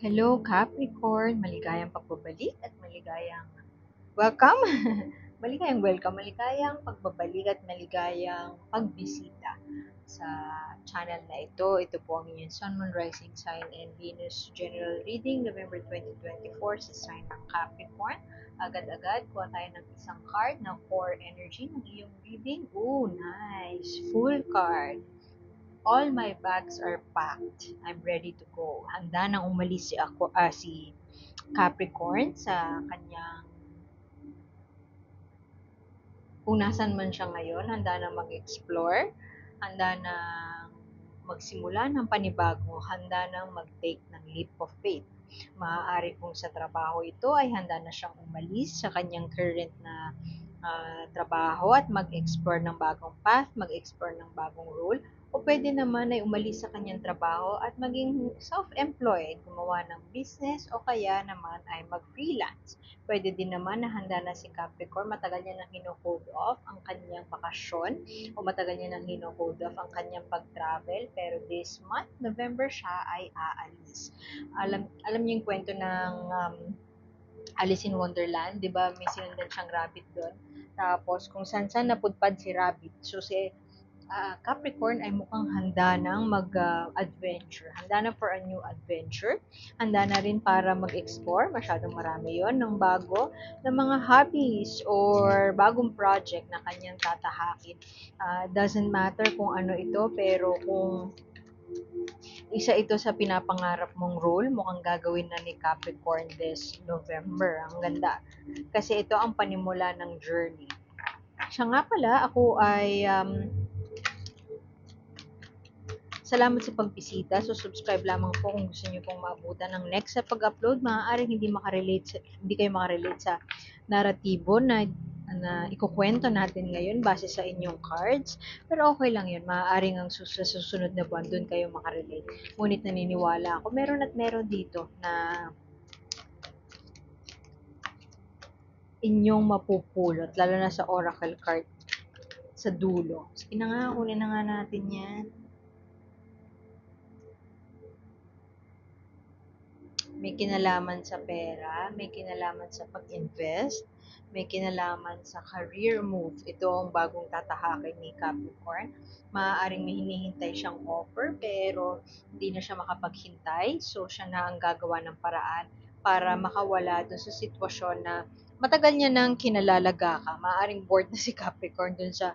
Hello, Capricorn! Maligayang pagbabalik at maligayang welcome! Maligayang welcome, maligayang pagbabalik at maligayang pagbisita sa channel na ito. Ito po ang inyong Sun, Moon, Rising Sign and Venus General Reading, November 2024 sa sign ng Capricorn. Agad-agad, kuha tayo ng isang card na core energy ng iyong reading. Ooh, nice! Full card. All my bags are packed. I'm ready to go. Handa nang umalis si Capricorn sa kanyang kung nasan man siya ngayon, handa na mag-explore, handa na magsimula ng panibago, handa na mag-take ng leap of faith. Maaari kung sa trabaho ito ay handa na siyang umalis sa kanyang current na trabaho at mag-explore ng bagong path, mag-explore ng bagong role, o pwede naman ay umalis sa kanyang trabaho at maging self-employed, gumawa ng business o kaya naman ay mag-freelance. Pwede din naman na handa na si Capricorn, matagal niya nang hino-hold off ang kanyang bakasyon o matagal niya nang hino-hold off ang kanyang pag-travel, pero this month, November, siya ay aalis. Alam niyo yung kwento ng Alice in Wonderland, 'di ba? May sinundan siyang rabbit doon. Tapos kung saan-saan napudpad si rabbit. So si Capricorn ay mukhang handa nang mag-adventure. Handa na for a new adventure. Handa na rin para mag-explore. Masyadong marami yon ng bago, ng mga hobbies or bagong project na kanyang tatahakin. Doesn't matter kung ano ito, pero kung isa ito sa pinapangarap mong role, mukhang gagawin na ni Capricorn this November. Ang ganda. Kasi ito ang panimula ng journey. Siya nga pala, ako ay salamat sa pagbisita. So, subscribe lamang po kung gusto niyo pong maabutan ng next sa pag-upload. Maaaring hindi kayo makarelate sa naratibo na ikukwento natin ngayon base sa inyong cards. Pero okay lang yun. Maaaring sa susunod na buwan doon kayo makarelate. Ngunit naniniwala ako, meron at meron dito na inyong mapupulot, lalo na sa oracle card sa dulo. Sige na nga, kunin na nga natin yan. May kinalaman sa pera, may kinalaman sa pag-invest, may kinalaman sa career move. Ito ang bagong tatahakin ni Capricorn. Maaaring may hinihintay siyang offer pero hindi na siya makapaghintay. So, siya na ang gagawa ng paraan para makawala dun sa sitwasyon na matagal niya nang kinalalagaka. Maaaring bored na si Capricorn dun sa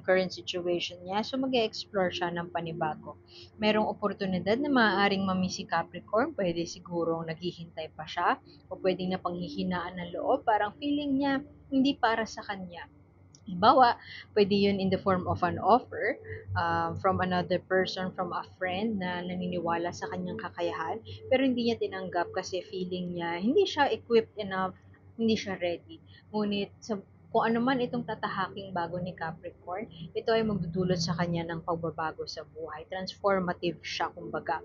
current situation niya. So, mag-explore siya ng panibago. Merong oportunidad na maaaring mami si Capricorn, pwede sigurong naghihintay pa siya o pwedeng napanghihinaan ng loob, parang feeling niya hindi para sa kanya. Halimbawa, pwede yun in the form of an offer from another person, from a friend na naniniwala sa kanyang kakayahan, pero hindi niya tinanggap kasi feeling niya hindi siya equipped enough, hindi siya ready. Ngunit kung ano man itong tatahaking bago ni Capricorn, ito ay magdudulot sa kanya ng pagbabago sa buhay. Transformative siya, kumbaga.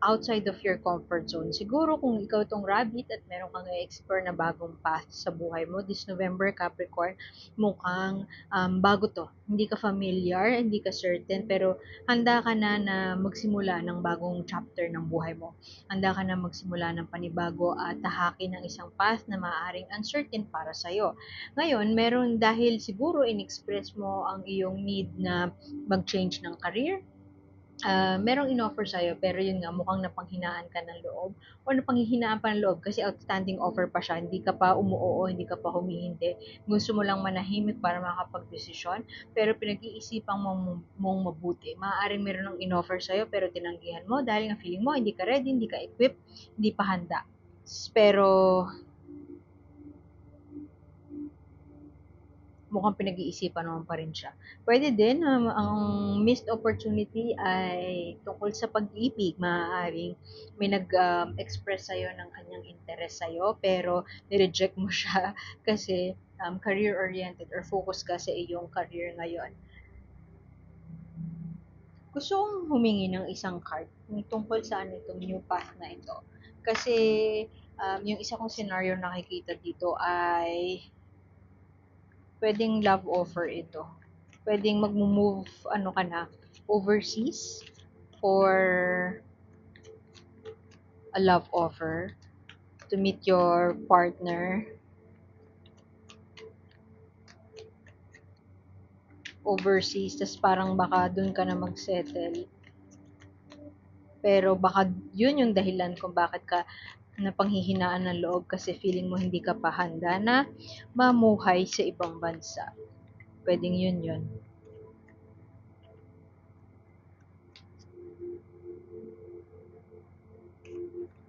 Outside of your comfort zone. Siguro kung ikaw itong rabbit at meron kang i-explore na bagong path sa buhay mo, this November, Capricorn, mukhang bago to. Hindi ka familiar, hindi ka certain, pero handa ka na magsimula ng bagong chapter ng buhay mo. Handa ka na magsimula ng panibago at tahakin ng isang path na maaaring uncertain para sa'yo. Ngayon, meron dahil siguro in-express mo ang iyong need na mag-change ng career, merong in-offer sa'yo, pero yun nga, mukhang napanghinaan ka ng loob o napanghihinaan pa ng loob kasi outstanding offer pa siya, hindi ka pa umuoo, hindi ka pa humihindi, gusto mo lang manahimik para makapag-desisyon, pero pinag-iisipan mong mabuti. Maaaring meron ng in-offer sa'yo, pero tinanggihan mo dahil nga feeling mo, hindi ka ready, hindi ka equipped, hindi pa handa. Pero mukhang pinag-iisipan naman pa rin siya. Pwede din, ang missed opportunity ay tungkol sa pag-ibig. Maaaring may nag-express sa'yo ng kanyang interest sa'yo, pero nireject mo siya kasi career-oriented or focus ka sa iyong career ngayon. Gusto kong humingi ng isang card tungkol sa ano itong new path na ito. Kasi yung isa kong scenario nakikita dito ay pwedeng love offer ito. Pwedeng mag-move, ano ka na, overseas for a love offer to meet your partner overseas, tas parang baka dun ka na mag-settle. Pero baka yun yung dahilan kung bakit ka napanghihinaan ng loob kasi feeling mo hindi ka pa handa na mamuhay sa ibang bansa. Pwedeng yun yun.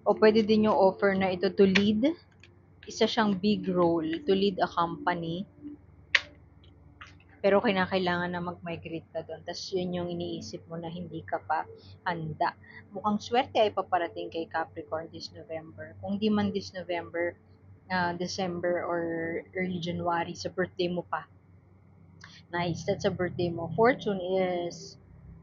O pwede din yung offer na ito to lead. Isa siyang big role to lead a company. Pero kinakailangan na mag-migrate ka doon. Tapos yun yung iniisip mo na hindi ka pa handa. Mukhang swerte ay paparating kay Capricorn this November. Kung di man this November, December or early January, sa birthday mo pa. Nice, that's a birthday mo. Fortune is,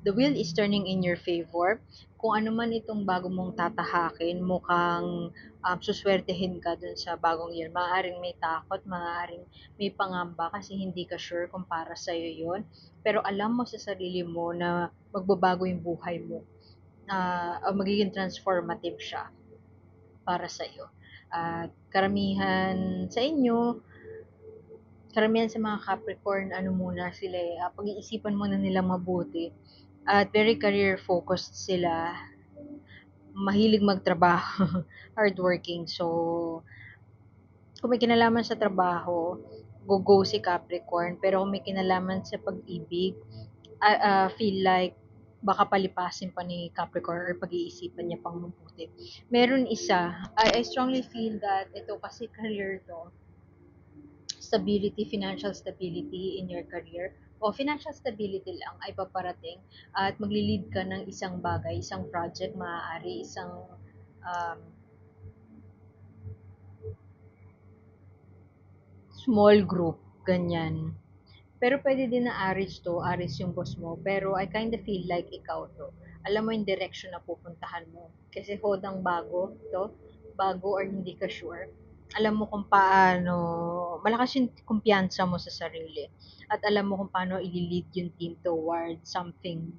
the wheel is turning in your favor. Kung ano man itong bago mong tatahakin, mukhang suswertehin ka dun sa bagong year. Maaaring may takot, maaaring may pangamba kasi hindi ka sure kung para sa'yo yun. Pero alam mo sa sarili mo na magbabago yung buhay mo. Magiging transformative siya para sa'yo. At karamihan sa inyo, karamihan sa mga Capricorn, ano muna sila pag-iisipan muna nila mabuti at very career focused sila, mahilig magtrabaho, hardworking. So, kung may kinalaman sa trabaho, go si Capricorn. Pero kung may kinalaman sa pag-ibig, feel like baka palipasin pa ni Capricorn or pag-iisipan niya pang mabuti. Meron isa, I strongly feel that ito kasi career to, stability, financial stability in your career o financial stability lang ay paparating at magli-lead ka ng isang bagay, isang project, maaari isang um, small group, ganyan. Pero pwede din na Aries to, Aries yung boss mo, pero I kind of feel like ikaw to. Alam mo yung direction na pupuntahan mo. Kasi hodang bago to, bago or hindi ka sure. Alam mo kung paano, malakas yung kumpiyansa mo sa sarili. At alam mo kung paano i-lead yung team towards something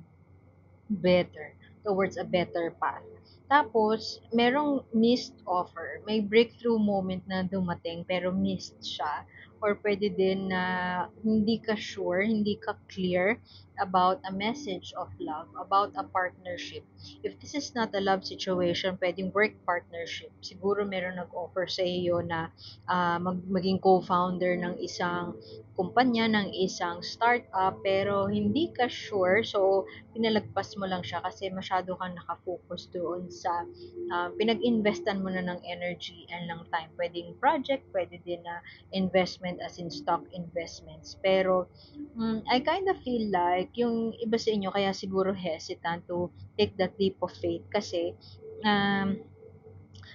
better, towards a better path. Tapos, merong missed offer. May breakthrough moment na dumating pero missed siya. Or pwede din na hindi ka sure, hindi ka clear about a message of love, about a partnership. If this is not a love situation, pwedeng work partnership. Siguro meron nag-offer sa iyo na maging co-founder ng isang kumpanya, ng isang startup, pero hindi ka sure. So, pinalagpas mo lang siya kasi masyado kang nakafocus doon sa pinag-investan mo na ng energy and ng time. Pwedeng project, pwede din na investment as in stock investments. Pero I kind of feel like yung iba sa inyo kaya siguro hesitant to take that leap of faith kasi um,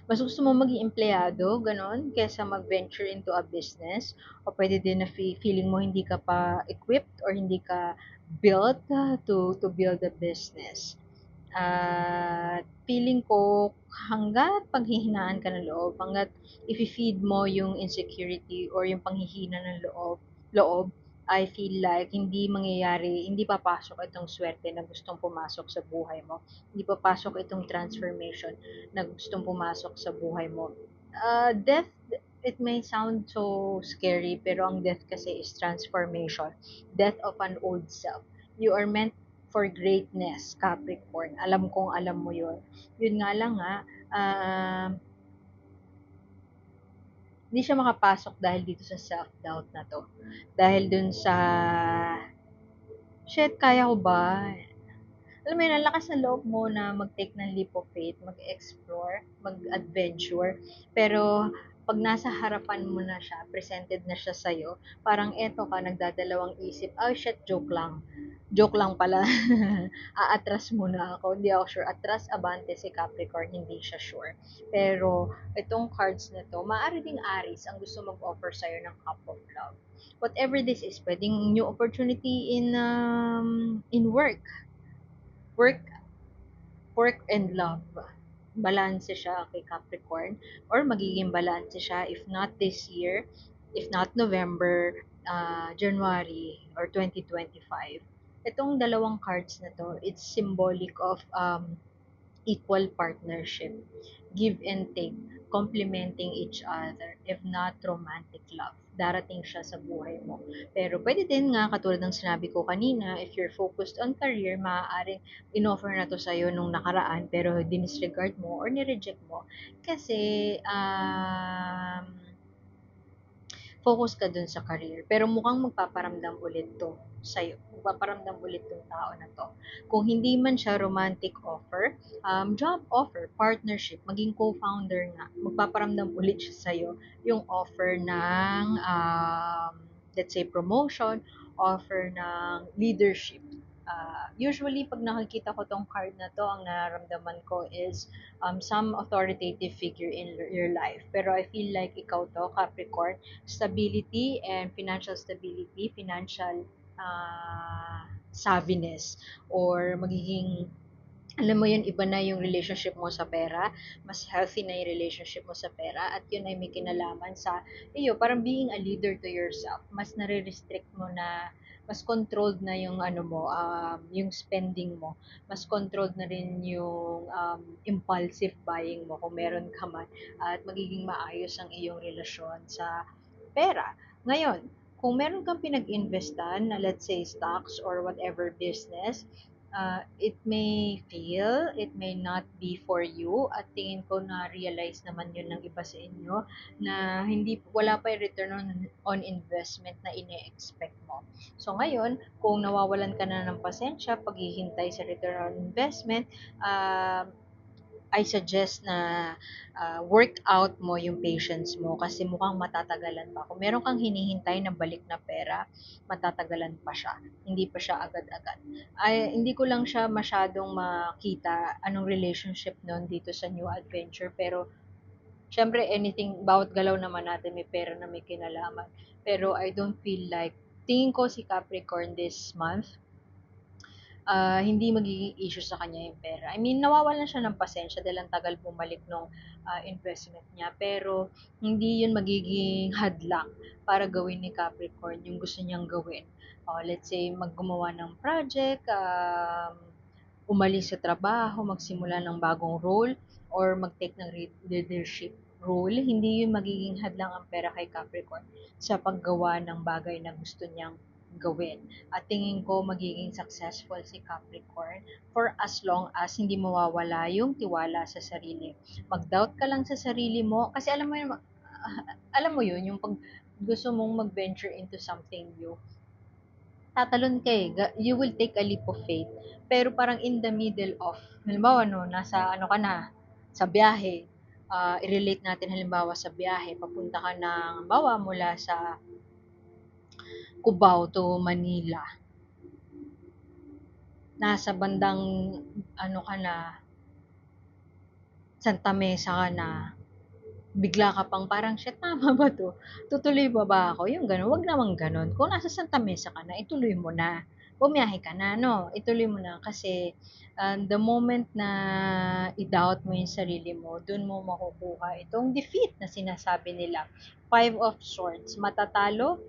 mas gusto mo maging empleyado, ganon, kesa mag-venture into a business. O pwede din na feeling mo hindi ka pa equipped or hindi ka built to build a business. At feeling ko, hanggat panghihinaan ka ng loob, hanggat i-feed mo yung insecurity or yung panghihina ng loob, I feel like hindi mangyayari, hindi papasok itong swerte na gustong pumasok sa buhay mo. Hindi papasok itong transformation na gustong pumasok sa buhay mo. Death, it may sound so scary, pero ang death kasi is transformation. Death of an old self. You are meant for greatness, Capricorn. Alam kong alam mo yun. Yun nga lang uh, hindi siya makapasok dahil dito sa self-doubt na to. Dahil dun sa, shit, kaya ko ba? Alam mo yun, ang lakas ng loob mo na mag-take ng leap of faith, mag-explore, mag-adventure. Pero, pag nasa harapan mo na siya, presented na siya sa'yo, parang eto ka, nagdadalawang isip, oh shit, joke lang. Joke lang pala. Aatras muna ako. Hindi ako sure. Atras, abante si Capricorn, hindi siya sure. Pero, itong cards na to, maaari ding Aries ang gusto mag-offer sa'yo ng cup of love. Whatever this is, pwedeng new opportunity in work, work work and love. Balanse siya kay Capricorn or magiging balanse siya if not this year, if not November, January or 2025. Itong dalawang cards na to, it's symbolic of equal partnership, give and take, complementing each other, if not romantic love. Darating siya sa buhay mo. Pero pwede din nga, katulad ng sinabi ko kanina, if you're focused on career, maaaring in-offer na to sa'yo nung nakaraan, pero dinisregard mo or nireject mo. Kasi, focus ka dun sa career. Pero mukhang magpaparamdam ulit to sa'yo. Magpaparamdam ulit tong tao na to. Kung hindi man siya romantic offer, job offer, partnership, maging co-founder nga, magpaparamdam ulit siya sa'yo yung offer ng, let's say, promotion, offer ng leadership. Usually, pag nakikita ko tong card na to, ang nararamdaman ko is some authoritative figure in your life. Pero I feel like ikaw to, Capricorn, stability and financial stability, financial savviness, or magiging, alam mo yun, iba na yung relationship mo sa pera, mas healthy na yung relationship mo sa pera, at yun ay may kinalaman sa iyo, parang being a leader to yourself, mas nare-restrict mo na, mas controlled na yung ano mo, yung spending mo, mas controlled na rin yung impulsive buying mo kung meron ka man, at magiging maayos ang iyong relasyon sa pera. Ngayon, kung meron kang pinag-investan na, let's say, stocks or whatever business, it may fail, it may not be for you, at tingin ko na-realize naman yun ng iba sa inyo na wala pa yung return on investment na ine-expect mo. So ngayon, kung nawawalan ka na ng pasensya, paghihintay sa return on investment, I suggest na work out mo yung patience mo kasi mukhang matatagalan pa. Kung meron kang hinihintay na balik na pera, matatagalan pa siya. Hindi pa siya agad-agad. Hindi ko lang siya masyadong makita anong relationship nun dito sa new adventure. Pero, syempre, anything, bawat galaw naman natin may pera na may kinalaman. Pero I don't feel like, tingin ko si Capricorn this month, hindi magiging issue sa kanya yung pera. I mean, nawawalan siya ng pasensya dahil ang tagal bumalik nung investment niya. Pero, hindi yun magiging hadlang para gawin ni Capricorn yung gusto niyang gawin. Let's say, maggumawa ng project, umalis sa trabaho, magsimula ng bagong role, or mag-take ng leadership role. Hindi yun magiging hadlang ang pera kay Capricorn sa paggawa ng bagay na gusto niyang gawin. At tingin ko magiging successful si Capricorn for as long as hindi mawawala yung tiwala sa sarili. Mag-doubt ka lang sa sarili mo kasi alam mo yun, yung pag gusto mong mag-venture into something new, tatalon ka eh. You will take a leap of faith. Pero parang in the middle of, halimbawa no, nasa ano ka na, sa biyahe, i-relate natin halimbawa sa biyahe, papunta ka ng, halimbawa mula sa Cubao to Manila, nasa bandang ano ka na, Santa Mesa ka na, bigla ka pang parang, shit, tama ba to? Tutuloy ba ako? Yung gano'n, wag naman gano'n. Kung nasa Santa Mesa ka na, ituloy mo na. Bumiyahe ka na, no? Ituloy mo na kasi the moment na i-doubt mo yung sarili mo, dun mo makukuha itong defeat na sinasabi nila. Five of Swords, matatalo,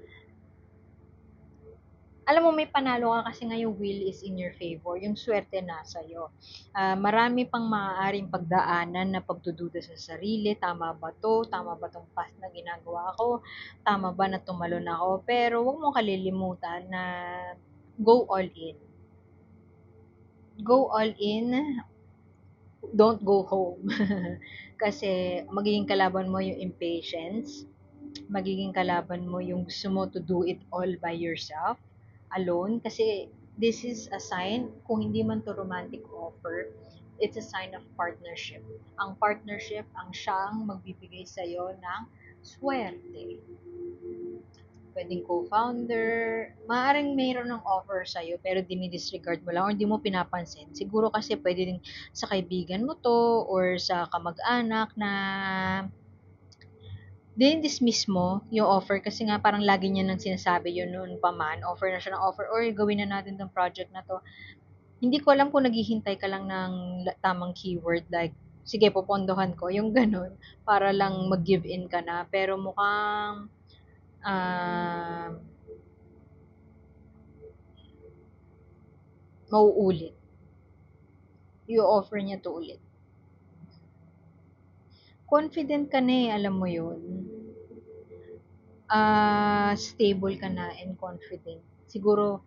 alam mo may panalo ka kasi nga yung will is in your favor, yung swerte nasa iyo. Marami pang maaaring pagdaanan na pagdududa sa sarili, tama ba to? Tama ba tong path na ginagawa ko? Tama ba na tumalon ako? Pero wag mo kalilimutan na go all in. Go all in, don't go home. Kasi magiging kalaban mo yung impatience, magiging kalaban mo yung gusto mo to do it all by yourself, alone. Kasi this is a sign, kung hindi man to romantic offer, it's a sign of partnership. Ang partnership ang siyang magbibigay sa'yo ng swerte. Pwedeng co-founder, maaaring mayroon ng offer sa'yo pero dinidisregard mo lang or hindi mo pinapansin. Siguro kasi pwede din sa kaibigan mo to or sa kamag-anak na dismiss mo yung offer kasi nga parang lagi niya nang sinasabi yun noon pa man, offer na siya ng offer or gawin na natin tong project na to. Hindi ko alam kung naghihintay ka lang ng tamang keyword like, sige, popondohan ko, yung ganun, para lang mag-give in ka na. Pero mukhang uh, mauulit. i-offer niya to ulit. Confident ka na alam mo yun. Stable ka na and confident. Siguro,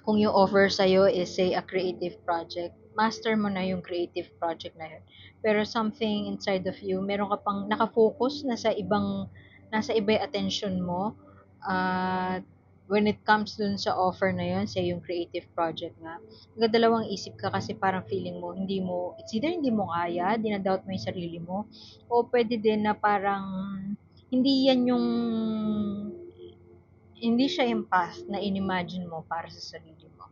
kung yung offer sa'yo is say a creative project, master mo na yung creative project na yun. Pero something inside of you, meron ka pang nakafocus na sa nasa iba yung attention mo. At when it comes dun sa offer na yun, say yung creative project nga, nagdadalawang isip ka kasi parang feeling mo, it's either hindi mo kaya, dinadoubt mo yung sarili mo, o pwede din na parang, hindi yan yung hindi siya yung path na inimagine mo para sa sarili mo.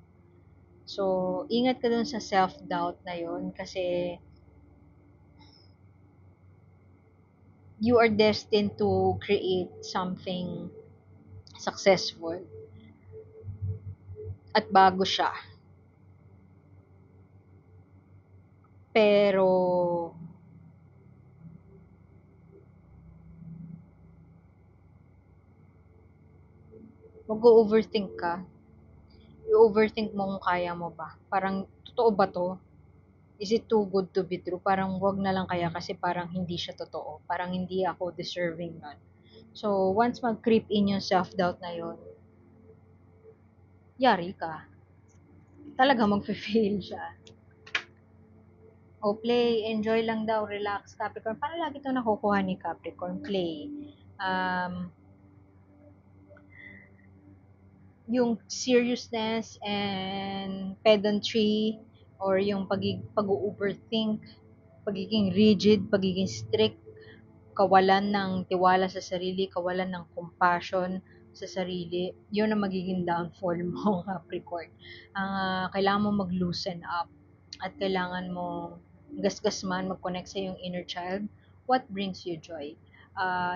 So, ingat ka dun sa self-doubt na yun kasi you are destined to create something successful at bago siya. Pero, mag-overthink ka. I-overthink mo kung kaya mo ba. Parang, totoo ba to? Is it too good to be true? Parang wag na lang kaya kasi parang hindi siya totoo. Parang hindi ako deserving nun. So, once mag-creep in yung self-doubt na yun, yari ka. Talaga mag-fail siya. O play, enjoy lang daw, relax, Capricorn. Paano lagi ito nakukuha ni Capricorn? Play. Um, yung seriousness and pedantry or yung pag-overthink, pagiging rigid, pagiging strict, kawalan ng tiwala sa sarili, kawalan ng compassion sa sarili, yun ang magiging downfall mo, Capricorn. Kailangan mo mag-loosen up at kailangan mo gasgas man mag-connect sa yung inner child. What brings you joy?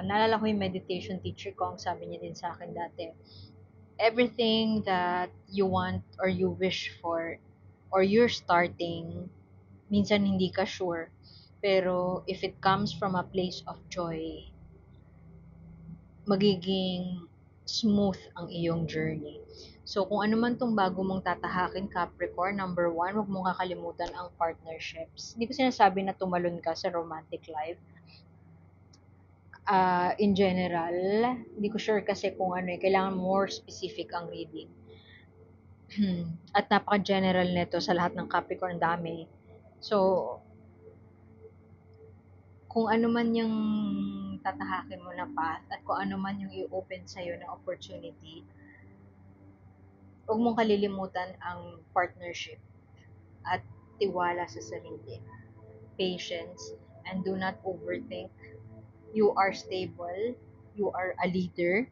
Naalala ko yung meditation teacher ko, ang sabi niya din sa akin dati, everything that you want or you wish for or you're starting, minsan hindi ka sure. Pero if it comes from a place of joy, magiging smooth ang iyong journey. So, kung ano man tong bago mong tatahakin, Capricorn, number one, huwag mong kakalimutan ang partnerships. Hindi ko sinasabi na tumalon ka sa romantic life. In general, hindi ko sure kasi kung ano kailangan more specific ang reading. At napaka-general nito sa lahat ng Capricorn, dami. So, kung ano man yung tatahakin mo na path at kung ano man yung i-open sa'yo na opportunity, huwag mong kalilimutan ang partnership at tiwala sa sarili, patience, and do not overthink. You are stable, you are a leader,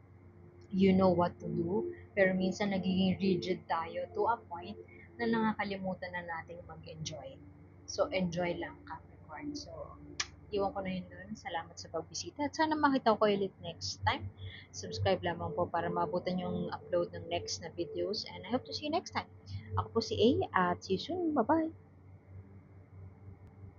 you know what to do, pero minsan nagiging rigid tayo to a point na nakakalimutan na natin mag-enjoy. So, enjoy lang, Capricorn. So, iwan ko na yun dun. Salamat sa pagbisita. At sana makita ko ulit next time. Subscribe lamang po para maabutan yung upload ng next na videos. And I hope to see you next time. Ako po si A at see you soon. Bye-bye!